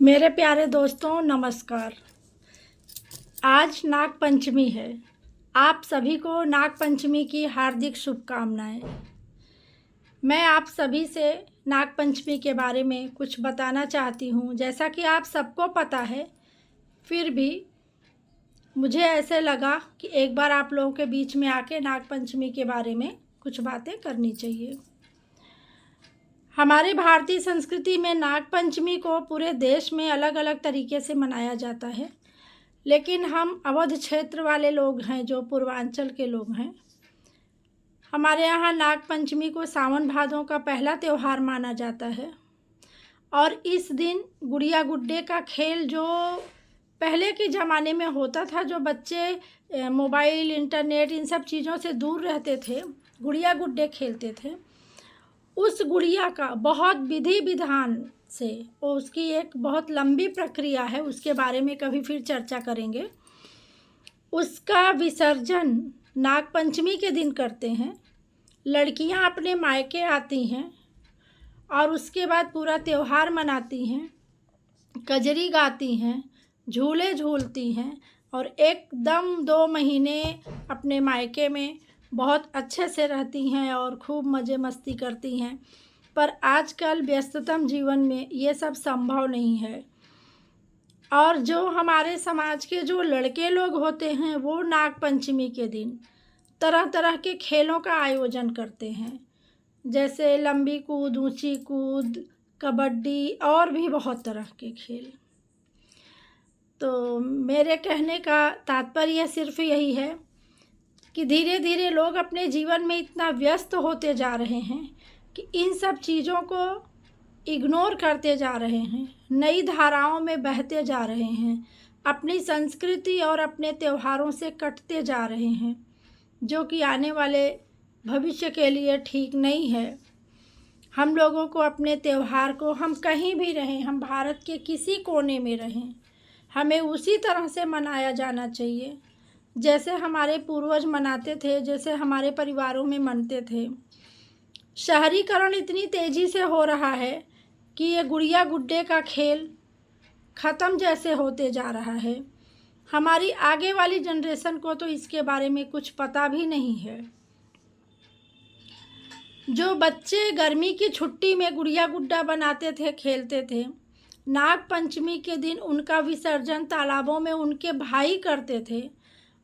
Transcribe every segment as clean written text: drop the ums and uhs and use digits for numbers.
मेरे प्यारे दोस्तों नमस्कार। आज नाग पंचमी है। आप सभी को नाग पंचमी की हार्दिक शुभकामनाएं। मैं आप सभी से नाग पंचमी के बारे में कुछ बताना चाहती हूं। जैसा कि आप सबको पता है, फिर भी मुझे ऐसे लगा कि एक बार आप लोगों के बीच में आके नाग पंचमी के बारे में कुछ बातें करनी चाहिए। हमारे भारतीय संस्कृति में नाग पंचमी को पूरे देश में अलग अलग तरीके से मनाया जाता है, लेकिन हम अवध क्षेत्र वाले लोग हैं, जो पूर्वांचल के लोग हैं। हमारे यहाँ नाग पंचमी को सावन भादों का पहला त्यौहार माना जाता है और इस दिन गुड़िया गुड्डे का खेल जो पहले के ज़माने में होता था, जो बच्चे मोबाइल इंटरनेट इन सब चीज़ों से दूर रहते थे, गुड़िया गुड्डे खेलते थे। उस गुड़िया का बहुत विधि विधान से, और उसकी एक बहुत लंबी प्रक्रिया है, उसके बारे में कभी फिर चर्चा करेंगे। उसका विसर्जन नाग पंचमी के दिन करते हैं। लड़कियां अपने मायके आती हैं और उसके बाद पूरा त्यौहार मनाती हैं, कजरी गाती हैं, झूले झूलती हैं और एकदम 2 महीने अपने मायके में बहुत अच्छे से रहती हैं और खूब मज़े मस्ती करती हैं। पर आजकल व्यस्ततम जीवन में ये सब संभव नहीं है। और जो हमारे समाज के जो लड़के लोग होते हैं, वो नाग पंचमी के दिन तरह तरह के खेलों का आयोजन करते हैं, जैसे लंबी कूद, ऊंची कूद, कबड्डी और भी बहुत तरह के खेल। तो मेरे कहने का तात्पर्य सिर्फ यही है कि धीरे धीरे लोग अपने जीवन में इतना व्यस्त होते जा रहे हैं कि इन सब चीज़ों को इग्नोर करते जा रहे हैं, नई धाराओं में बहते जा रहे हैं, अपनी संस्कृति और अपने त्योहारों से कटते जा रहे हैं, जो कि आने वाले भविष्य के लिए ठीक नहीं है। हम लोगों को अपने त्यौहार को, हम कहीं भी रहें, हम भारत के किसी कोने में रहें, हमें उसी तरह से मनाया जाना चाहिए जैसे हमारे पूर्वज मनाते थे, जैसे हमारे परिवारों में मनते थे। शहरीकरण इतनी तेज़ी से हो रहा है कि ये गुड़िया गुड्डे का खेल ख़त्म जैसे होते जा रहा है। हमारी आगे वाली जनरेशन को तो इसके बारे में कुछ पता भी नहीं है। जो बच्चे गर्मी की छुट्टी में गुड़िया गुड्डा बनाते थे, खेलते थे, नाग पंचमी के दिन उनका विसर्जन तालाबों में उनके भाई करते थे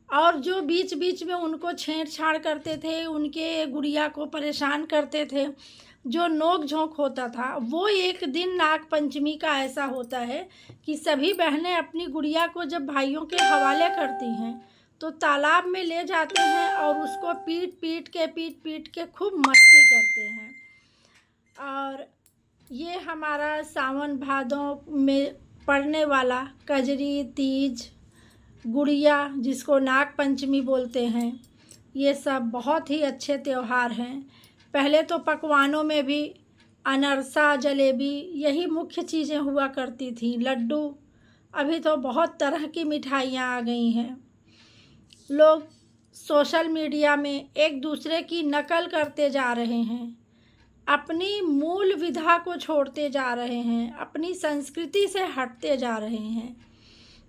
और जो बीच बीच में उनको छेड़छाड़ करते थे, उनके गुड़िया को परेशान करते थे, जो नोक झोंक होता था, वो एक दिन नाग पंचमी का ऐसा होता है कि सभी बहनें अपनी गुड़िया को जब भाइयों के हवाले करती हैं तो तालाब में ले जाते हैं और उसको पीट पीट के खूब मस्ती करते हैं। और ये हमारा सावन भादों में पड़ने वाला कजरी, तीज, गुड़िया, जिसको नाग पंचमी बोलते हैं, ये सब बहुत ही अच्छे त्यौहार हैं। पहले तो पकवानों में भी अनरसा, जलेबी, यही मुख्य चीज़ें हुआ करती थी, लड्डू। अभी तो बहुत तरह की मिठाइयाँ आ गई हैं। लोग सोशल मीडिया में एक दूसरे की नकल करते जा रहे हैं, अपनी मूल विधा को छोड़ते जा रहे हैं, अपनी संस्कृति से हटते जा रहे हैं।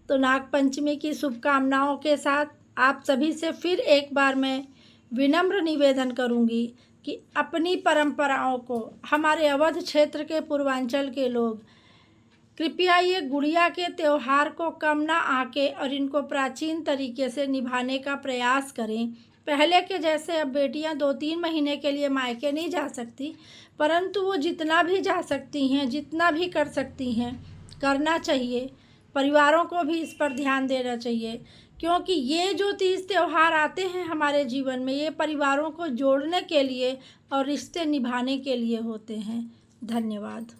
तो नाग पंचमी की शुभकामनाओं के साथ आप सभी से फिर एक बार मैं विनम्र निवेदन करूंगी कि अपनी परंपराओं को, हमारे अवध क्षेत्र के पूर्वांचल के लोग कृपया ये गुड़िया के त्यौहार को कम ना आके और इनको प्राचीन तरीके से निभाने का प्रयास करें। पहले के जैसे अब बेटियां 2-3 महीने के लिए मायके नहीं जा सकती, परंतु वो जितना भी जा सकती हैं, जितना भी कर सकती हैं, करना चाहिए। परिवारों को भी इस पर ध्यान देना चाहिए, क्योंकि ये जो तीज त्यौहार आते हैं हमारे जीवन में, ये परिवारों को जोड़ने के लिए और रिश्ते निभाने के लिए होते हैं। धन्यवाद।